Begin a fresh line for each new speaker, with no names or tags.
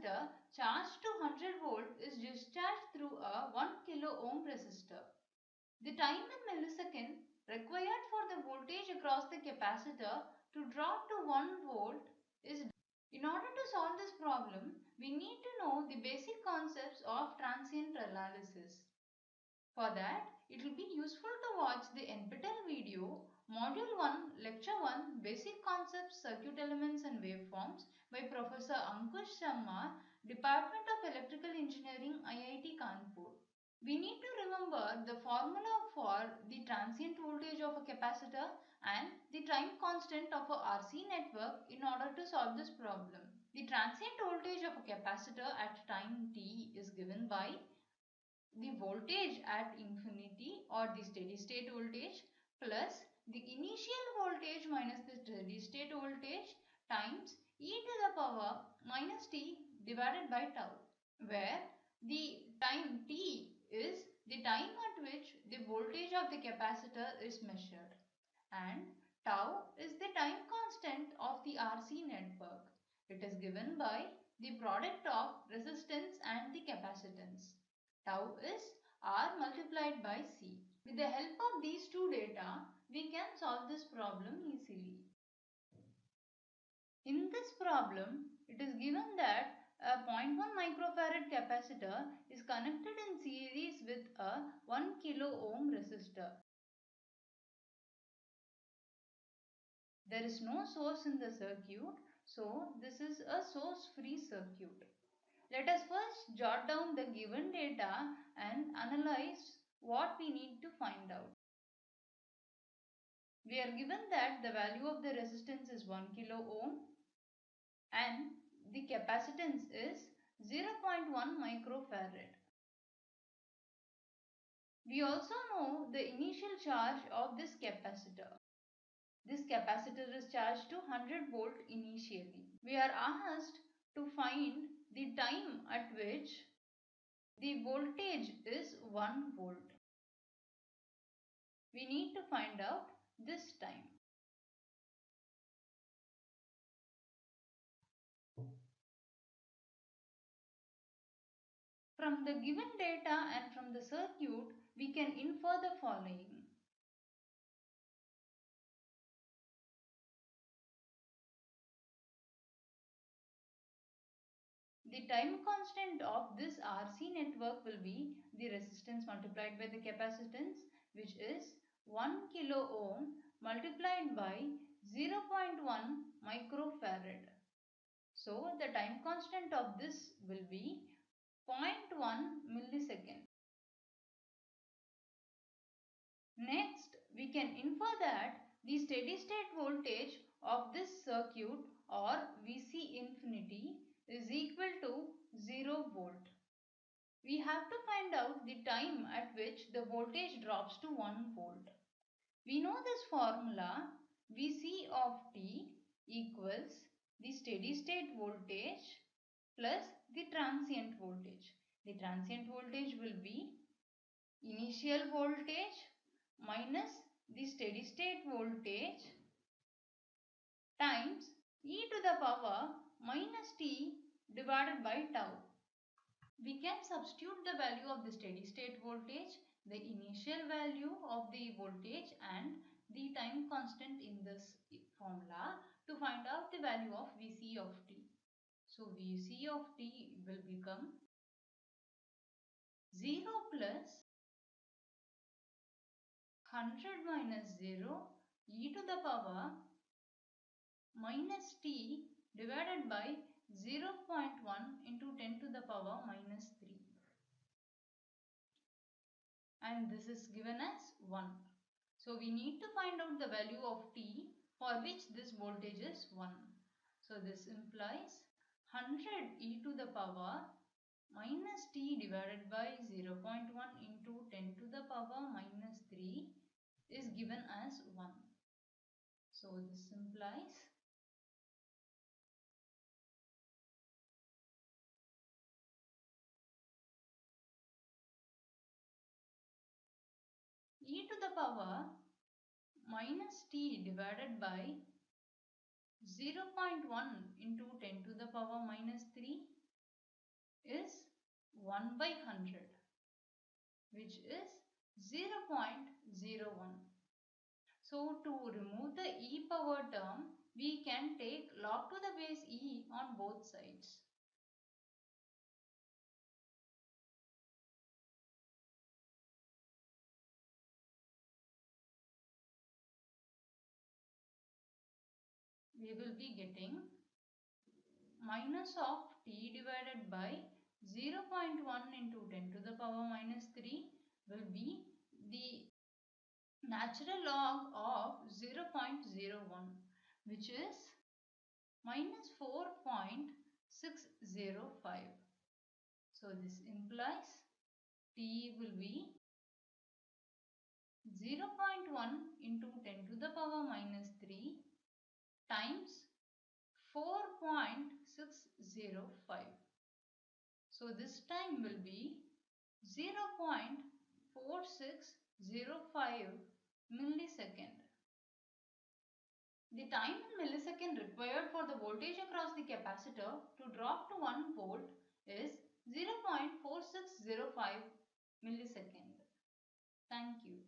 capacitor charged to 100 volt is discharged through a 1 kilo ohm resistor. The time in millisecond required for the voltage across the capacitor to drop to 1 volt is. In order to solve this problem, we need to know the basic concepts of transient analysis. For that, it will be useful to watch the NPTEL video Module 1, Lecture 1, Basic Concepts, Circuit Elements and Waveforms by Professor Ankush Sharma, Department of Electrical Engineering, IIT Kanpur. We need to remember the formula for the transient voltage of a capacitor and the time constant of a RC network in order to solve this problem. The transient voltage of a capacitor at time t is given by the voltage at infinity or the steady state voltage plus the initial voltage minus the steady state voltage times e to the power minus t divided by tau, where the time t is the time at which the voltage of the capacitor is measured and tau is the time constant of the RC network. It is given by the product of resistance and the capacitance. Tau is R multiplied by C. With the help of these two data, we can solve this problem easily. In this problem, it is given that a 0.1 microfarad capacitor is connected in series with a 1 kilo ohm resistor. There is no source in the circuit, so this is a source-free circuit. Let us first jot down the given data and analyze what we need to find out. We are given that the value of the resistance is 1 kilo ohm and the capacitance is 0.1 microfarad. We also know the initial charge of this capacitor. This capacitor is charged to 100 volt initially. We are asked to find the time at which the voltage is 1 volt. We need to find out this time. From the given data and from the circuit, we can infer the following. The time constant of this RC network will be the resistance multiplied by the capacitance, which is 1 kilo ohm multiplied by 0.1 microfarad. So the time constant of this will be 0.1 millisecond. Next, we can infer that the steady state voltage of this circuit or Vc infinity is equal to 0 volt. We have to find out the time at which the voltage drops to 1 volt. We know this formula Vc of t equals the steady state voltage plus the transient voltage. The transient voltage will be initial voltage minus the steady state voltage times e to the power minus t divided by tau. We can substitute the value of the steady state voltage, the initial value of the voltage and the time constant in this formula to find out the value of Vc of t. So Vc of t will become 0 plus 100 minus 0 e to the power minus t divided by 0.1 into 10 to the power minus 3. And this is given as 1. So we need to find out the value of t for which this voltage is 1. So this implies 100 e to the power minus t divided by 0.1 into 10 to the power minus 3 is given as 1. So this implies e to the power minus t divided by 0.1 into 10 to the power minus 3 is 1 by 100, which is 0.01. So to remove the e power term, we can take log to the base e on both sides. We will be getting minus of t divided by 0.1 into 10 to the power minus 3 will be the natural log of 0.01, which is minus 4.605. So this implies t will be 0.1 into 10 to the power minus 3 times 4.605. So this time will be 0.4605 millisecond. The time in millisecond required for the voltage across the capacitor to drop to 1 volt is 0.4605 millisecond. Thank you.